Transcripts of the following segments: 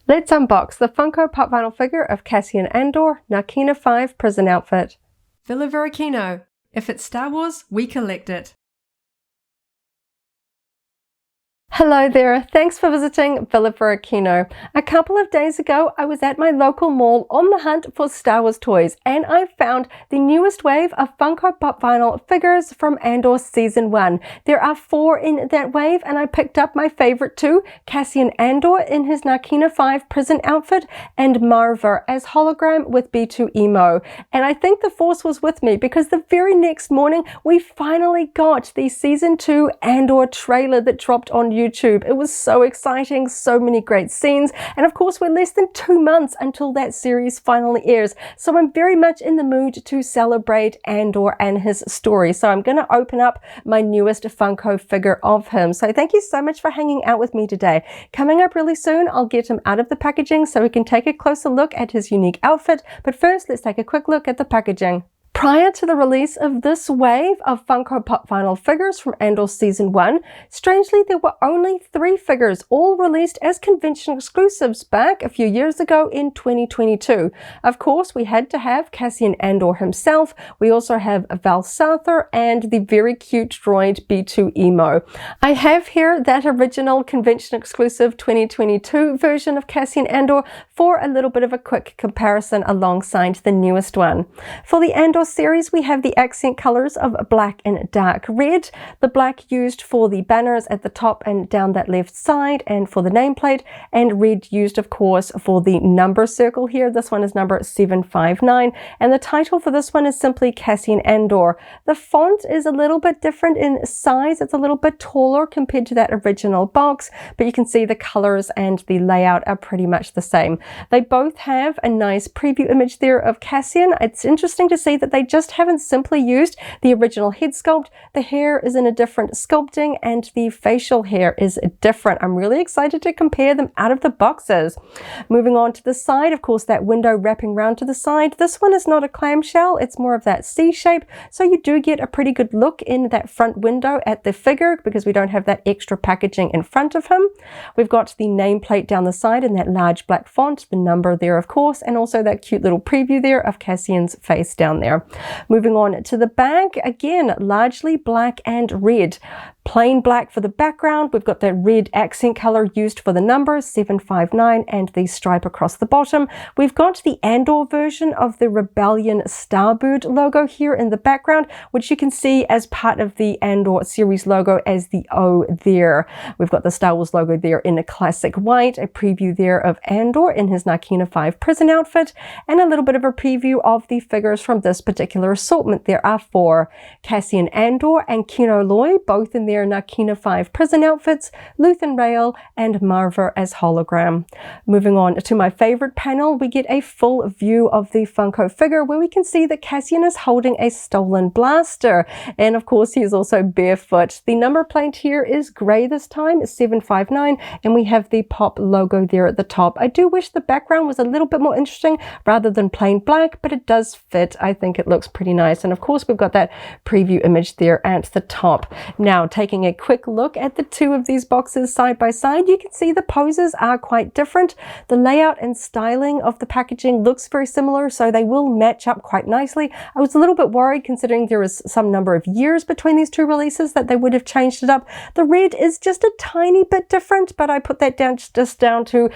Let's unbox the Funko Pop vinyl figure of Cassian Andor, Narkina 5 prison outfit. Villa Varykino. If it's Star Wars, we collect it. Hello there, thanks for visiting Villa Varykino. A couple of days ago, I was at my local mall on the hunt for Star Wars toys, and I found the newest wave of Funko Pop vinyl figures from Andor Season 1. There are 4 in that wave, and I picked up my favorite 2, Cassian Andor in his Narkina 5 prison outfit, and Marver as hologram with B2 Emo. And I think the Force was with me, because the very next morning, we finally got the Season 2 Andor trailer that dropped on YouTube. It was so exciting, so many great scenes, and of course we're less than 2 months until that series finally airs, so I'm very much in the mood to celebrate Andor and his story. So I'm going to open up my newest Funko figure of him. So thank you so much for hanging out with me today. Coming up really soon, I'll get him out of the packaging so we can take a closer look at his unique outfit, but first let's take a quick look at the packaging. Prior to the release of this wave of Funko Pop vinyl figures from Andor Season 1, strangely there were only 3 figures, all released as convention exclusives back a few years ago in 2022. Of course, we had to have Cassian Andor himself. We also have Val Sarther and the very cute droid B2 Emo. I have here that original convention exclusive 2022 version of Cassian Andor for a little bit of a quick comparison alongside the newest one. For the Andor series, we have the accent colors of black and dark red, the black used for the banners at the top and down that left side and for the nameplate, and red used of course for the number circle here. This one is number 759, and the title for this one is simply Cassian Andor. The font is a little bit different in size. It's a little bit taller compared to that original box, but you can see the colors and the layout are pretty much the same. They both have a nice preview image there of Cassian. It's interesting to see that they just haven't simply used the original head sculpt. The hair is in a different sculpting and the facial hair is different. I'm really excited to compare them out of the boxes. Moving on to the side, of course, that window wrapping around to the side. This one is not a clamshell, it's more of that C shape, so you do get a pretty good look in that front window at the figure because we don't have that extra packaging in front of him. We've got the nameplate down the side in that large black font, the number there of course, and also that cute little preview there of Cassian's face down there. Moving on to the back, again, largely black and red. Plain black for the background. We've got that red accent color used for the number 759 and the stripe across the bottom. We've got the Andor version of the Rebellion Starbird logo here in the background, which you can see as part of the Andor series logo as the O there. We've got the Star Wars logo there in a classic white, a preview there of Andor in his Narkina 5 prison outfit, and a little bit of a preview of the figures from this particular assortment. There are 4, Cassian Andor and Kino Loy, both in their Narkina 5 prison outfits, Luthen Rael and Marver as hologram. Moving on to my favorite panel, we get a full view of the Funko figure where we can see that Cassian is holding a stolen blaster, and of course he is also barefoot. The number plate here is grey this time, 759, and we have the Pop logo there at the top. I do wish the background was a little bit more interesting rather than plain black, but it does fit. I think it looks pretty nice, and of course we've got that preview image there at the top. Now, taking a quick look at the 2 of these boxes side by side, you can see the poses are quite different. The layout and styling of the packaging looks very similar, so they will match up quite nicely. I was a little bit worried, considering there is some number of years between these 2 releases, that they would have changed it up. The red is just a tiny bit different, but I put that down to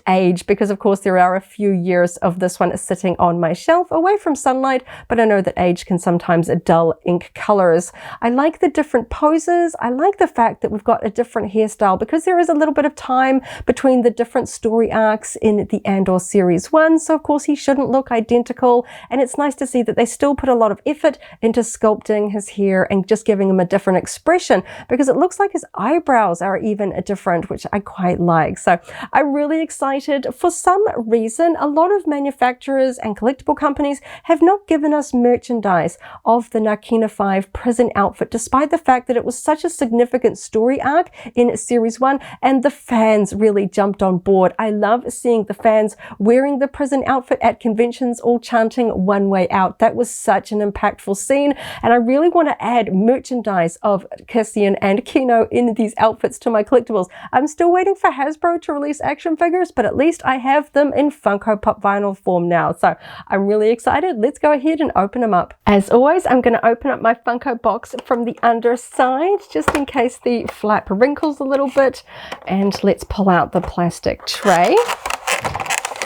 age, because of course there are a few years of this one sitting on my shelf away from sunlight, but I know that age can sometimes dull ink colors. I like the different poses. I like the fact that we've got a different hairstyle because there is a little bit of time between the different story arcs in the Andor Series 1, so of course he shouldn't look identical, and it's nice to see that they still put a lot of effort into sculpting his hair and just giving him a different expression, because it looks like his eyebrows are even different, which I quite like. So I'm really excited. For some reason, a lot of manufacturers and collectible companies have not given us merchandise of the Narkina 5 prison outfit, despite the fact that it was such a a significant story arc in Series 1, and the fans really jumped on board. I love seeing the fans wearing the prison outfit at conventions, all chanting "One Way Out." That was such an impactful scene, and I really want to add merchandise of Cassian and Kino in these outfits to my collectibles. I'm still waiting for Hasbro to release action figures, but at least I have them in Funko Pop vinyl form now, so I'm really excited. Let's go ahead and open them up. As always, I'm going to open up my Funko box from the underside, just in case the flap wrinkles a little bit, and let's pull out the plastic tray.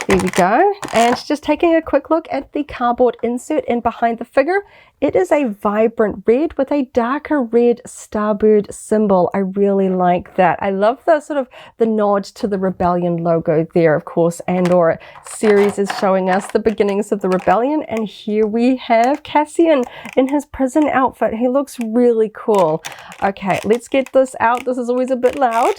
There we go. And just taking a quick look at the cardboard insert in behind the figure. It is a vibrant red with a darker red starbird symbol. I really like that. I love the sort of the nod to the Rebellion logo there. Of course, Andor series is showing us the beginnings of the Rebellion. And here we have Cassian in his prison outfit. He looks really cool. Okay, let's get this out. This is always a bit loud.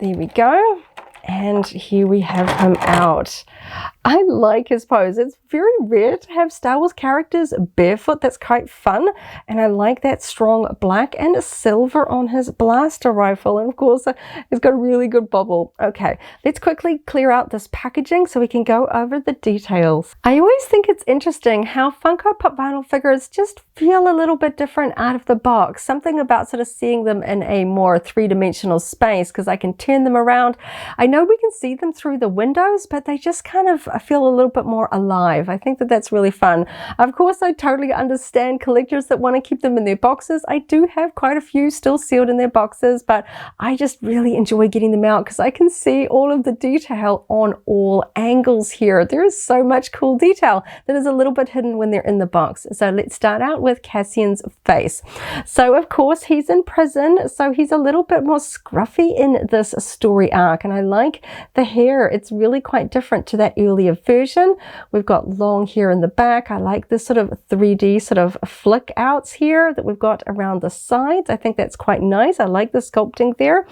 There we go. And here we have him out. I like his pose. It's very rare to have Star Wars characters barefoot. That's quite fun. And I like that strong black and silver on his blaster rifle. And of course, it's got a really good bobble. Okay, let's quickly clear out this packaging so we can go over the details. I always think it's interesting how Funko Pop vinyl figures just feel a little bit different out of the box. Something about sort of seeing them in a more three-dimensional space, because I can turn them around. I know we can see them through the windows, but they just kind of feel a little bit more alive. I think that that's really fun. Of course, I totally understand collectors that want to keep them in their boxes. I do have quite a few still sealed in their boxes, but I just really enjoy getting them out because I can see all of the detail on all angles here. There is so much cool detail that is a little bit hidden when they're in the box. So let's start out with Cassian's face. So of course, he's in prison, so he's a little bit more scruffy in this story arc, and I like the hair. It's really quite different to that earlier version. We've got long hair in the back. I like this sort of 3D sort of flick outs here that we've got around the sides. I think that's quite nice. I like the sculpting there.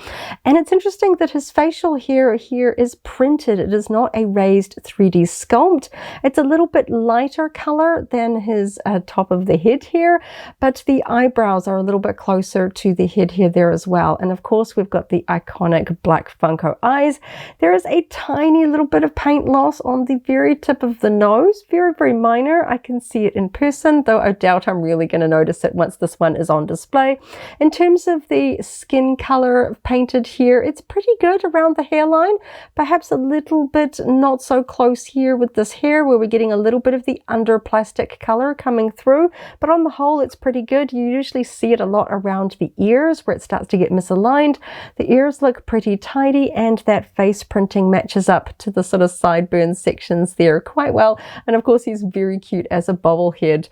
And it's interesting that his facial hair here is printed. It is not a raised 3D sculpt. It's a little bit lighter color than his top of the head here, but the eyebrows are a little bit closer to the head here there as well. And of course, we've got the iconic black Funko eyes. There is a tiny little bit of paint loss on the very tip of the nose. Very, very minor. I can see it in person, though I doubt I'm really going to notice it once this one is on display. In terms of the skin color painted here, it's pretty good around the hairline. Perhaps a little bit not so close here with this hair, where we're getting a little bit of the under plastic color coming through. But on the whole, it's pretty good. You usually see it a lot around the ears where it starts to get misaligned. The ears look pretty tidy, and that face printing matches up to the sort of sideburn sections there quite well. And of course, he's very cute as a bobblehead.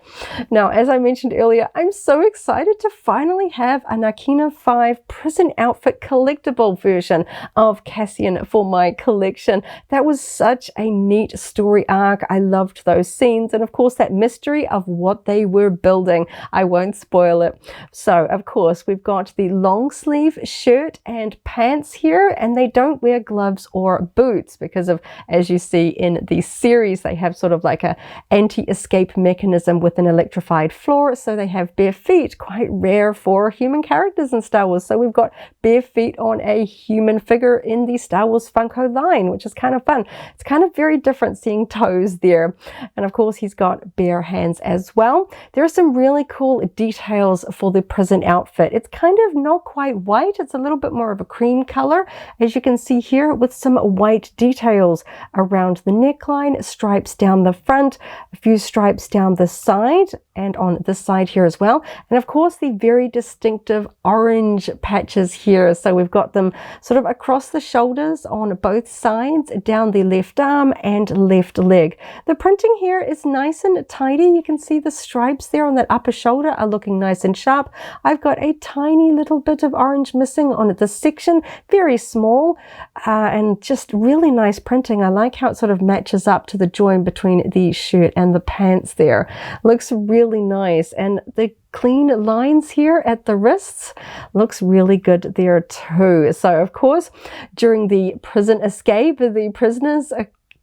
Now, as I mentioned earlier, I'm so excited to finally have a Varykino 5 prison outfit collectible version of Cassian for my collection. That was such a neat story arc. I loved those scenes, and of course that mystery of what they were building. I won't spoil it. So of course we've got the long sleeve shirt and pants here, and they don't wear gloves or boots because of, as you see in the series, they have sort of like a anti-escape mechanism with an electrified floor, so they have bare feet, quite rare for human characters in Star Wars. So we've got bare feet on a human figure in the Star Wars Funko line, which is kind of fun. It's kind of very different seeing toes there. And of course he's got bare hands as well. There are some really cool details for the prison outfit. It's kind of not quite white. It's a little bit more of a cream color, as you can see here, with some white details around the neckline, stripes down the front, a few stripes down the side and on this side here as well. And of course the very distinctive orange patches here. So we've got them sort of across the shoulders on both sides, down the left arm and left leg. The printing here is nice and tidy. You can see the stripes there on that upper shoulder are looking nice and sharp. I've got a tiny little bit of orange missing on this section, very small, and just really nice printing. I like how it sort of matches up to the join between the shirt and the pants there. Looks really nice, and the clean lines here at the wrists looks really good there too. So of course, during the prison escape, the prisoners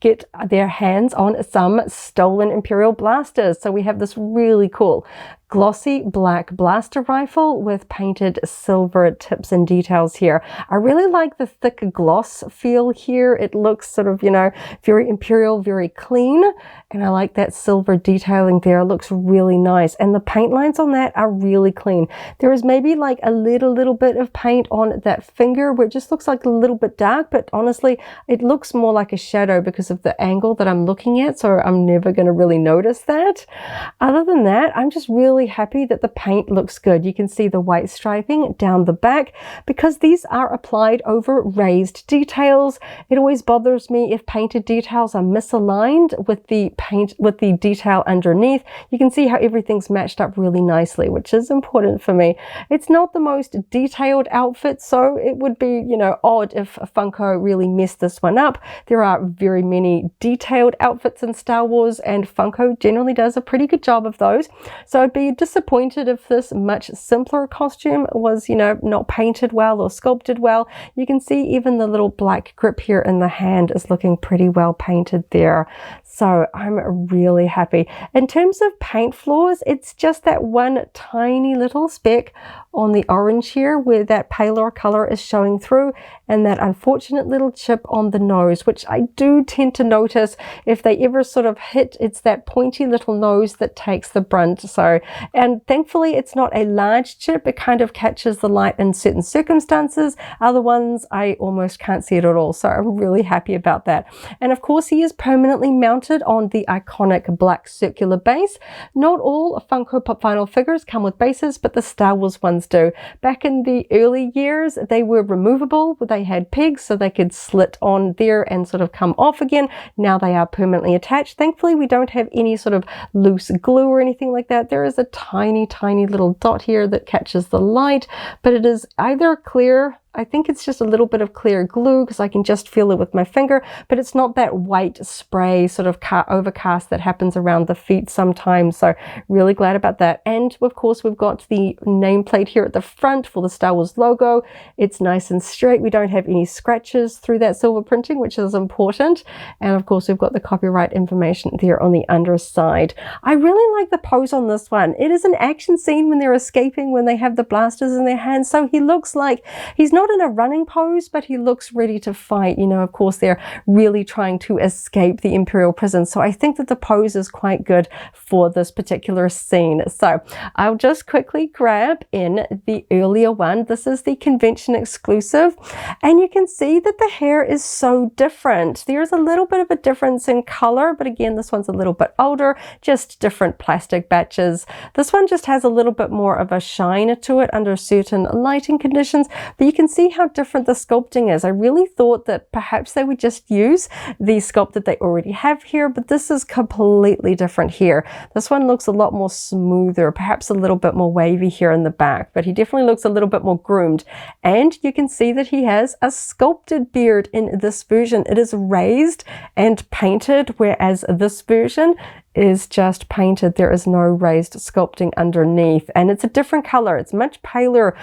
get their hands on some stolen Imperial blasters. So we have this really cool glossy black blaster rifle with painted silver tips and details here. I really like the thick gloss feel here. It looks sort of, you know, very imperial, very clean. And I like that silver detailing there. It looks really nice. And the paint lines on that are really clean. There is maybe like a little bit of paint on that finger where it just looks like a little bit dark, but honestly, it looks more like a shadow because of the angle that I'm looking at. So I'm never going to really notice that. Other than that, I'm just really happy that the paint looks good. You can see the white striping down the back because these are applied over raised details. It always bothers me if painted details are misaligned with the paint, with the detail underneath. You can see how everything's matched up really nicely, which is important for me. It's not the most detailed outfit, so it would be, you know, odd if Funko really messed this one up. There are very many detailed outfits in Star Wars, and Funko generally does a pretty good job of those. So I'd be disappointed if this much simpler costume was, you know, not painted well or sculpted well. You can see even the little black grip here in the hand is looking pretty well painted there. So I'm really happy. In terms of paint flaws, it's just that one tiny little speck on the orange here where that paler color is showing through, and that unfortunate little chip on the nose, which I do tend to notice if they ever sort of hit. It's that pointy little nose that takes the brunt. So, and thankfully it's not a large chip. It kind of catches the light in certain circumstances. Other ones I almost can't see it at all. So I'm really happy about that. And of course he is permanently mounted on the iconic black circular base. Not all Funko Pop vinyl figures come with bases, but the Star Wars ones do. Back in the early years, they were removable. They had pegs so they could slit on there and sort of come off again. Now they are permanently attached. Thankfully, we don't have any sort of loose glue or anything like that. There is a tiny little dot here that catches the light, but it is either clear, I think it's just a little bit of clear glue because I can just feel it with my finger, but it's not that white spray sort of overcast that happens around the feet sometimes. So really glad about that. And of course, we've got the nameplate here at the front for the Star Wars logo. It's nice and straight. We don't have any scratches through that silver printing, which is important. And of course, we've got the copyright information there on the underside. I really like the pose on this one. It is an action scene when they're escaping, when they have the blasters in their hands. So he looks like he's not in a running pose, but he looks ready to fight. You know, of course, they're really trying to escape the Imperial prison. So I think that the pose is quite good for this particular scene. So I'll just quickly grab in the earlier one. This is the convention exclusive. And you can see that the hair is so different. There's a little bit of a difference in color, but again, this one's a little bit older, just different plastic batches. This one just has a little bit more of a shine to it under certain lighting conditions, but you can see how different the sculpting is. I really thought that perhaps they would just use the sculpt that they already have here, but this is completely different here. This one looks a lot more smoother, perhaps a little bit more wavy here in the back, but he definitely looks a little bit more groomed. And you can see that he has a sculpted beard in this version. It is raised and painted, whereas this version is just painted. There is no raised sculpting underneath, and it's a different color. It's much paler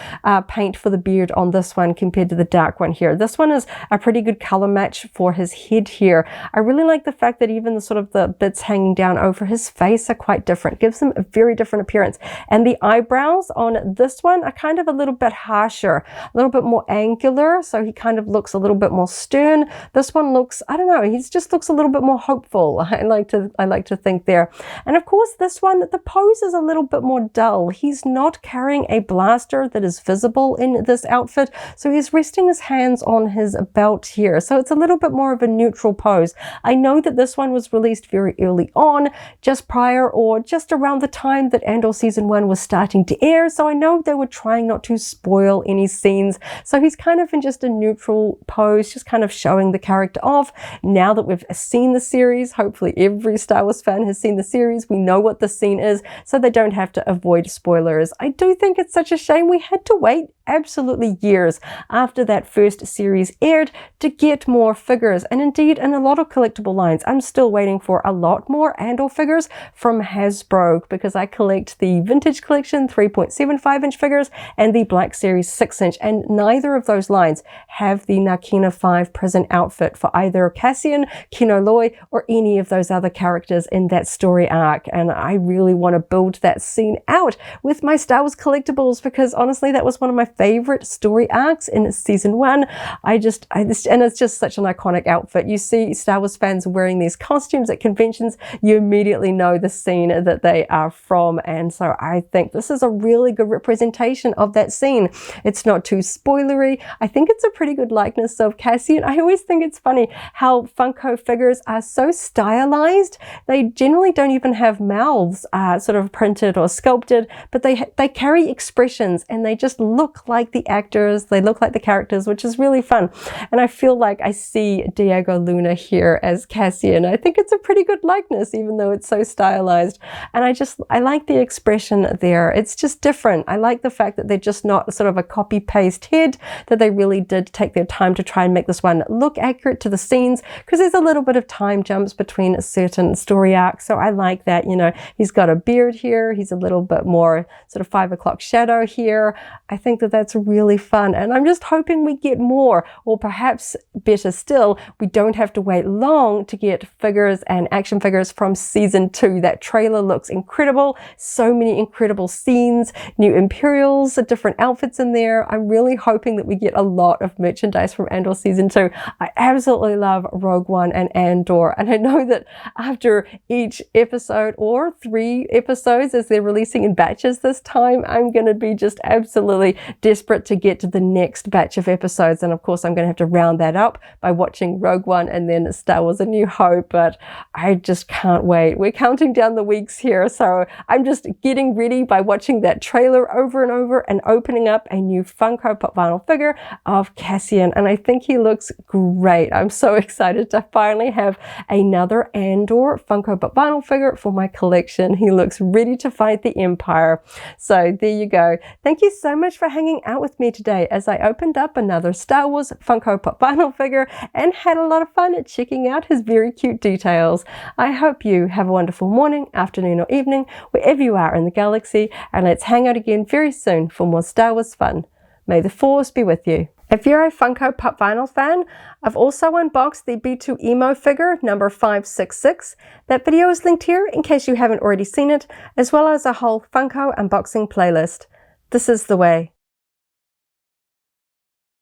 paint for the beard on this one compared to the dark one here. This one is a pretty good color match for his head here. I really like the fact that even the sort of the bits hanging down over his face are quite different. Gives him a very different appearance. And the eyebrows on this one are kind of a little bit harsher, a little bit more angular, so he kind of looks a little bit more stern. This one looks, I don't know, he just looks a little bit more hopeful. I like to think there. And of course, this one, the pose is a little bit more dull. He's not carrying a blaster that is visible in this outfit, so he's resting his hands on his belt here. So it's a little bit more of a neutral pose. I know that this one was released very early on, just prior or just around the time that Andor Season 1 was starting to air, so I know they were trying not to spoil any scenes. So he's kind of in just a neutral pose, just kind of showing the character off. Now that we've seen the series, hopefully every Star Wars fan has seen the series, we know what the scene is, so they don't have to avoid spoilers. I do think it's such a shame we had to wait absolutely years after that first series aired to get more figures. And indeed, in a lot of collectible lines, I'm still waiting for a lot more Andor figures from Hasbro, because I collect the Vintage Collection 3.75-inch figures and the Black Series 6-inch, and neither of those lines have the Narkina 5 prison outfit for either Cassian, Kino Loy, or any of those other characters in that story arc. And I really want to build that scene out with my Star Wars collectibles, because honestly, that was one of my favorite story arcs in season 1. And it's just such an iconic outfit. You see Star Wars fans wearing these costumes at conventions, you immediately know the scene that they are from. And so I think this is a really good representation of that scene. It's not too spoilery. I think it's a pretty good likeness of Cassian. I always think it's funny how Funko figures are so stylized. They generally don't even have mouths sort of printed or sculpted, but they carry expressions and they just look like the actors. They look like the characters, which is really fun. And I feel like I see Diego Luna here as Cassian. I think it's a pretty good likeness, even though it's so stylized. And I like the expression there. It's just different. I like the fact that they're just not sort of a copy-paste head, that they really did take their time to try and make this one look accurate to the scenes, because there's a little bit of time jumps between certain story arcs. So I like that, you know, he's got a beard here. He's a little bit more sort of 5 o'clock shadow here. I think that that's really fun. And I'm just hoping we get more, or perhaps better still, we don't have to wait long to get figures and action figures from season 2. That trailer looks incredible. So many incredible scenes, new Imperials, different outfits in there. I'm really hoping that we get a lot of merchandise from Andor season 2. I absolutely love Rogue One and Andor. And I know that after each episode, or 3 episodes as they're releasing in batches this time, I'm going to be just absolutely desperate to get to the next batch of episodes. And of course, I'm going to have to round that up by watching Rogue One and then Star Wars A New Hope. But I just can't wait. We're counting down the weeks here. So I'm just getting ready by watching that trailer over and over and opening up a new Funko Pop vinyl figure of Cassian. And I think he looks great. I'm so excited to finally have another Andor Funko Pop vinyl figure for my collection. He looks ready to fight the Empire. So there you go. Thank you so much for hanging out with me today as I opened up another Star Wars Funko Pop vinyl figure and had a lot of fun at checking out his very cute details. I hope you have a wonderful morning, afternoon, or evening, wherever you are in the galaxy, and let's hang out again very soon for more Star Wars fun. May the Force be with you. If you're a Funko Pop vinyl fan, I've also unboxed the B2 Emo figure number 566. That video is linked here in case you haven't already seen it, as well as a whole Funko unboxing playlist. This is the way.